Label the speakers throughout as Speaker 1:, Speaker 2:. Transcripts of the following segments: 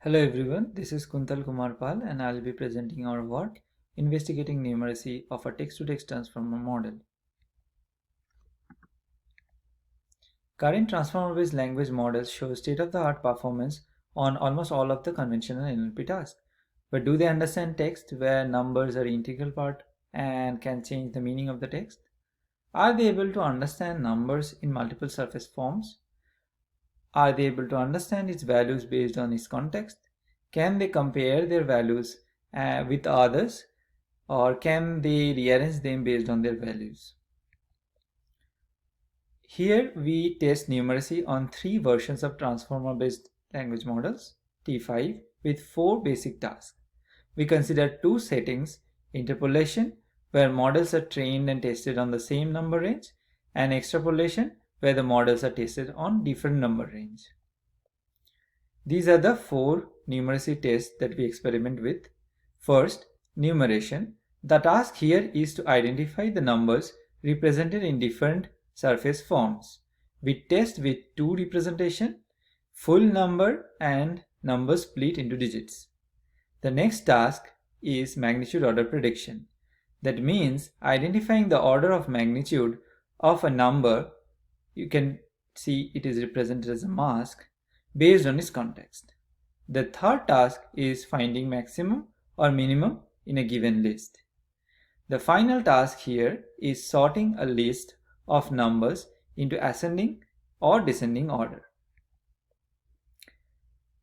Speaker 1: Hello everyone, this is Kuntal Kumar Pal and I will be presenting our work investigating numeracy of a text-to-text transformer model. Current transformer-based language models show state-of-the-art performance on almost all of the conventional NLP tasks. But do they understand text where numbers are an integral part and can change the meaning of the text? Are they able to understand numbers in multiple surface forms? Are they able to understand its values based on its context? Can they compare their values with others, or can they rearrange them based on their values? Here we test numeracy on 3 versions of transformer-based language models, T5, with 4 basic tasks. We consider 2 settings, interpolation, where models are trained and tested on the same number range, and extrapolation, where the models are tested on different number range. These are the 4 numeracy tests that we experiment with. First, numeration. The task here is to identify the numbers represented in different surface forms. We test with 2 representation, full number and number split into digits. The next task is magnitude order prediction. That means identifying the order of magnitude of a number. You can see it is represented as a mask based on its context. The third task is finding maximum or minimum in a given list. The final task here is sorting a list of numbers into ascending or descending order.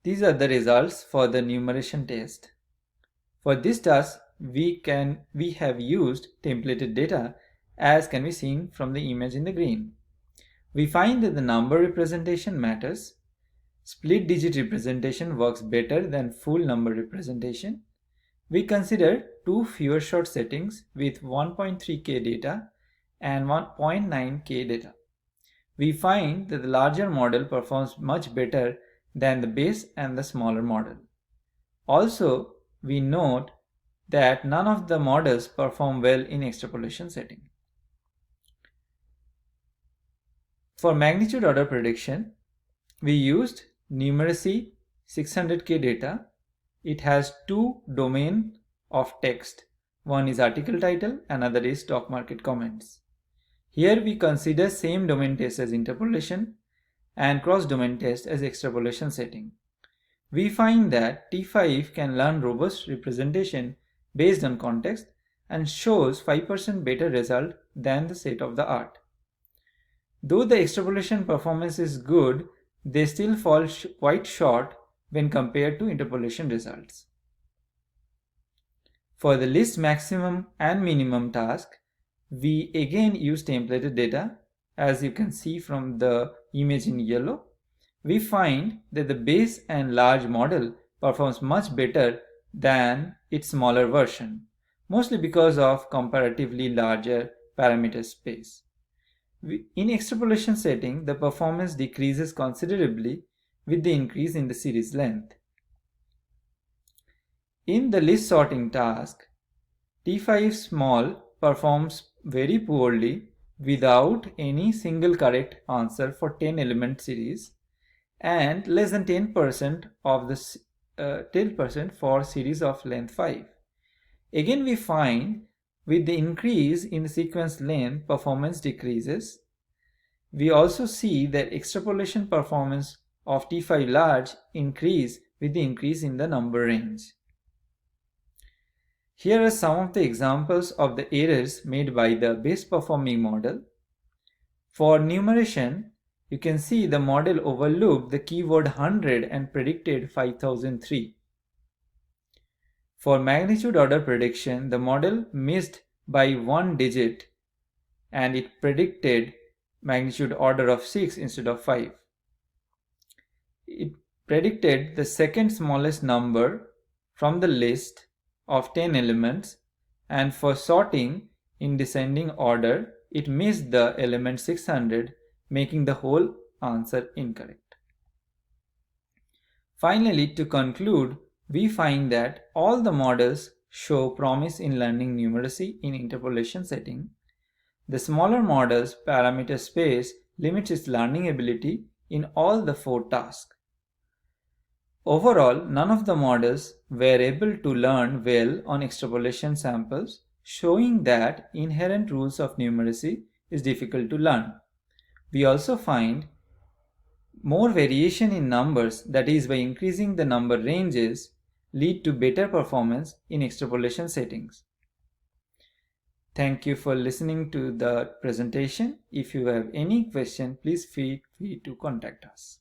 Speaker 1: These are the results for the numeration test. For this task, we have used templated data, as can be seen from the image in the green. We find that the number representation matters. Split digit representation works better than full number representation. We consider 2 fewer shot settings with 1.3K data and 1.9K data. We find that the larger model performs much better than the base and the smaller model. Also, we note that none of the models perform well in extrapolation setting. For magnitude order prediction, we used numeracy 600K data. It has 2 domain of text. One is article title, another is stock market comments. Here we consider same domain test as interpolation and cross domain test as extrapolation setting. We find that T5 can learn robust representation based on context and shows 5% better result than the state of the art. Though the extrapolation performance is good, they still fall quite short when compared to interpolation results. For the list maximum and minimum task, we again use templated data. As you can see from the image in yellow, we find that the base and large model performs much better than its smaller version, mostly because of comparatively larger parameter space. In extrapolation setting, the performance decreases considerably with the increase in the series length. In the list sorting task, T5 small performs very poorly without any single correct answer for 10 element series and less than 10% of the 10% for series of length 5. Again, we find with the increase in the sequence length, performance decreases. We also see that extrapolation performance of T5 large increase with the increase in the number range. Here are some of the examples of the errors made by the best performing model. For numeration, you can see the model overlooked the keyword 100 and predicted 5003. For magnitude order prediction, the model missed by 1 digit and it predicted magnitude order of 6 instead of 5. It predicted the second smallest number from the list of 10 elements, and for sorting in descending order, it missed the element 600, making the whole answer incorrect. Finally, to conclude, we find that all the models show promise in learning numeracy in interpolation setting. The smaller model's parameter space limits its learning ability in all the 4 tasks. Overall, none of the models were able to learn well on extrapolation samples, showing that inherent rules of numeracy is difficult to learn. We also find more variation in numbers, that is, by increasing the number ranges, lead to better performance in extrapolation settings. Thank you for listening to the presentation. If you have any question, please feel free to contact us.